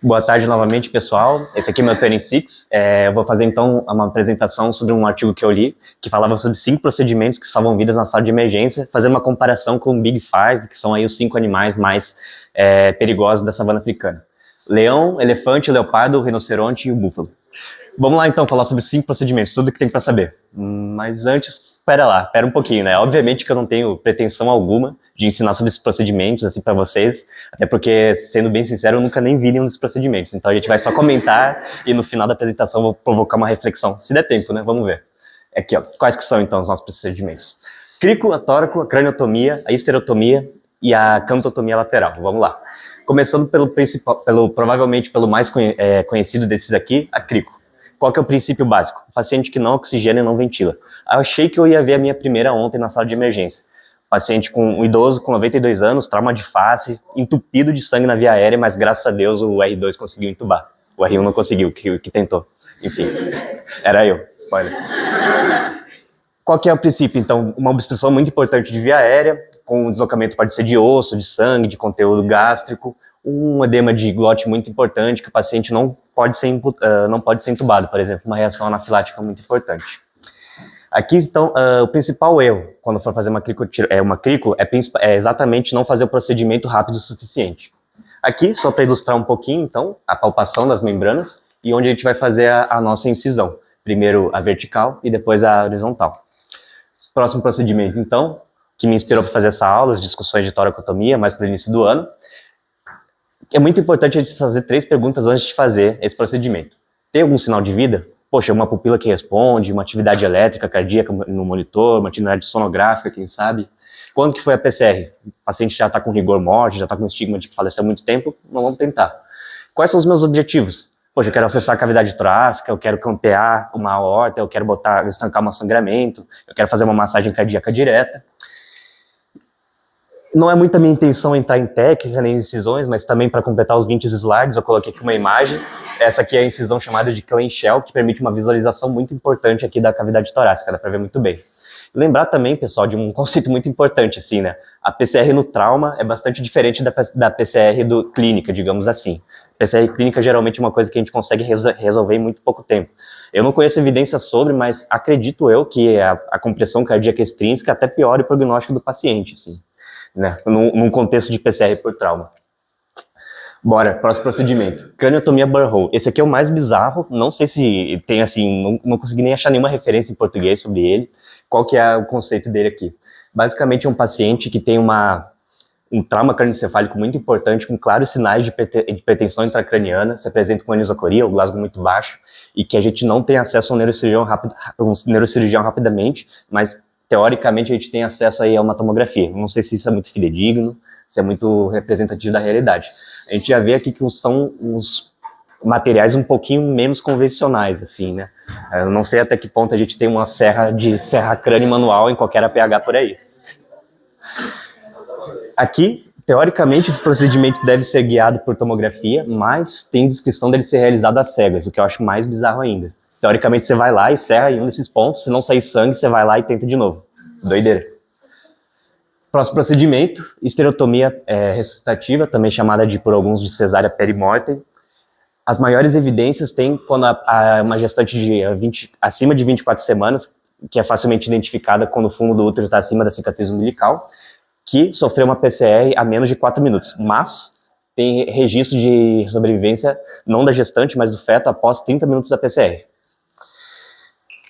Boa tarde novamente, pessoal. Esse aqui é meu Training Six. Eu vou fazer, então, uma apresentação sobre um artigo que eu li, que falava sobre 5 procedimentos que salvam vidas na sala de emergência, fazendo uma comparação com o Big Five, que são aí os 5 animais mais perigosos da savana africana. Leão, elefante, leopardo, rinoceronte e o búfalo. Vamos lá, então, falar sobre 5 procedimentos, tudo que tem para saber. Mas antes, espera um pouquinho, né? Obviamente que eu não tenho pretensão alguma de ensinar sobre esses procedimentos, assim, para vocês, até porque, sendo bem sincero, eu nunca nem vi nenhum dos procedimentos. Então, a gente vai só comentar e, no final da apresentação, eu vou provocar uma reflexão. Se der tempo, né? Vamos ver. Aqui, ó. Quais que são, então, os nossos procedimentos? Crico, a tóraco, a craniotomia, a histerotomia e a cantotomia lateral. Vamos lá. Começando pelo principal, provavelmente pelo mais conhecido desses aqui, a crico. Qual que é o princípio básico? Paciente que não oxigena e não ventila. Eu achei que eu ia ver a minha primeira ontem na sala de emergência. Paciente com um idoso com 92 anos, trauma de face, entupido de sangue na via aérea, mas graças a Deus o R2 conseguiu entubar. O R1 não conseguiu, que tentou. Enfim, era eu, spoiler. Qual que é o princípio? Então, uma obstrução muito importante de via aérea, com deslocamento pode ser de osso, de sangue, de conteúdo gástrico, um edema de glote muito importante, que o paciente não pode ser entubado, por exemplo, uma reação anafilática muito importante. Aqui, então, o principal erro, quando for fazer uma crico, é exatamente não fazer o procedimento rápido o suficiente. Aqui, só para ilustrar um pouquinho, então, a palpação das membranas e onde a gente vai fazer a nossa incisão. Primeiro a vertical e depois a horizontal. Próximo procedimento, então, que me inspirou para fazer essa aula, as discussões de toracotomia, mais para o início do ano. É muito importante a gente fazer 3 perguntas antes de fazer esse procedimento. Tem algum sinal de vida? Poxa, uma pupila que responde, uma atividade elétrica cardíaca no monitor, uma atividade sonográfica, quem sabe? Quando que foi a PCR? O paciente já está com rigor morte, já está com estigma de que faleceu há muito tempo? Não vamos tentar. Quais são os meus objetivos? Poxa, eu quero acessar a cavidade torácica, eu quero campear uma aorta, eu quero estancar um sangramento, eu quero fazer uma massagem cardíaca direta. Não é muito a minha intenção entrar em técnica nem em incisões, mas também para completar os 20 slides, eu coloquei aqui uma imagem. Essa aqui é a incisão chamada de Clenchell, que permite uma visualização muito importante aqui da cavidade torácica, dá para ver muito bem. Lembrar também, pessoal, de um conceito muito importante, assim, né? A PCR no trauma é bastante diferente da PCR clínica, digamos assim. PCR clínica geralmente é uma coisa que a gente consegue resolver em muito pouco tempo. Eu não conheço evidência sobre, mas acredito eu que a compressão cardíaca extrínseca até piora o prognóstico do paciente, assim, né? Num contexto de PCR por trauma. Bora, próximo procedimento. Craniotomia Burrow. Esse aqui é o mais bizarro, não sei se tem assim, não consegui nem achar nenhuma referência em português sobre ele. Qual que é o conceito dele aqui? Basicamente é um paciente que tem um trauma crânioencefálico muito importante, com claros sinais de hipertensão intracraniana, se apresenta com anisocoria, o Glasgow muito baixo, e que a gente não tem acesso a um neurocirurgião rapidamente, mas teoricamente a gente tem acesso aí a uma tomografia. Não sei se isso é muito fidedigno, se é muito representativo da realidade. A gente já vê aqui que são uns materiais um pouquinho menos convencionais, assim, né? Eu não sei até que ponto a gente tem uma serra crânio manual em qualquer APH por aí. Aqui, teoricamente, esse procedimento deve ser guiado por tomografia, mas tem descrição dele ser realizado às cegas, o que eu acho mais bizarro ainda. Teoricamente, você vai lá e serra em um desses pontos, se não sair sangue, você vai lá e tenta de novo. Doideira. Próximo procedimento, histerotomia ressuscitativa, também chamada por alguns de cesárea perimortem. As maiores evidências tem quando uma gestante acima de 24 semanas, que é facilmente identificada quando o fundo do útero está acima da cicatriz umbilical, que sofreu uma PCR a menos de 4 minutos, mas tem registro de sobrevivência não da gestante, mas do feto após 30 minutos da PCR.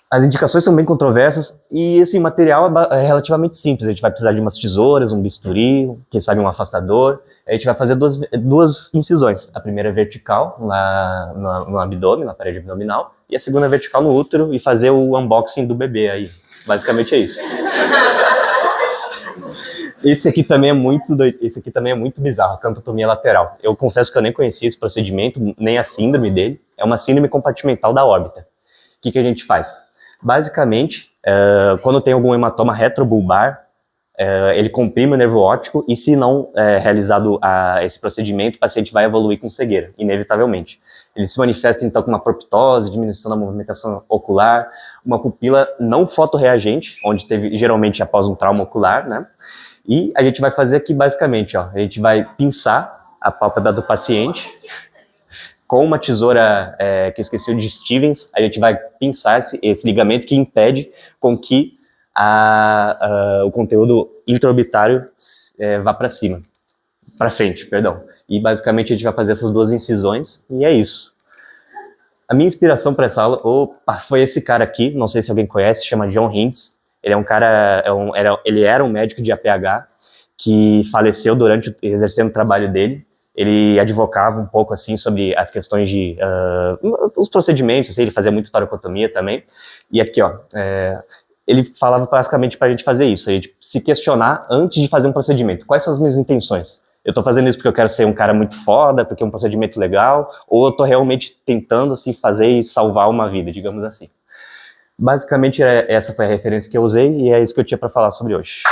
As indicações são bem controversas e esse material é relativamente simples. A gente vai precisar de umas tesouras, um bisturi, quem sabe um afastador. A gente vai fazer duas incisões. A primeira vertical no abdômen, na parede abdominal, e a segunda vertical no útero e fazer o unboxing do bebê aí. Basicamente é isso. Esse aqui também é muito bizarro, a cantotomia lateral. Eu confesso que eu nem conhecia esse procedimento, nem a síndrome dele. É uma síndrome compartimental da órbita. O que a gente faz? Basicamente, quando tem algum hematoma retrobulbar, ele comprime o nervo óptico e se não realizado esse procedimento, o paciente vai evoluir com cegueira, inevitavelmente. Ele se manifesta então com uma proptose, diminuição da movimentação ocular, uma pupila não fotorreagente, onde teve geralmente após um trauma ocular, né? E a gente vai fazer aqui basicamente, ó, a gente vai pinçar a pálpebra do paciente Com uma tesoura, que eu esqueci, de Stevens, a gente vai pinçar esse ligamento que impede com que o conteúdo intraorbitário vá para cima, para frente, perdão. E basicamente a gente vai fazer essas duas incisões e é isso. A minha inspiração para essa aula foi esse cara aqui, não sei se alguém conhece, chama John Hintz. Ele é um cara, ele era um médico de APH que faleceu durante exercendo o trabalho dele. Ele advocava um pouco assim sobre as questões de os procedimentos, assim, ele fazia muito toracotomia também. E aqui, ó, ele falava basicamente para a gente fazer isso, a gente se questionar antes de fazer um procedimento. Quais são as minhas intenções? Eu tô fazendo isso porque eu quero ser um cara muito foda, porque é um procedimento legal, ou eu tô realmente tentando, assim, fazer e salvar uma vida, digamos assim. Basicamente, essa foi a referência que eu usei e é isso que eu tinha para falar sobre hoje.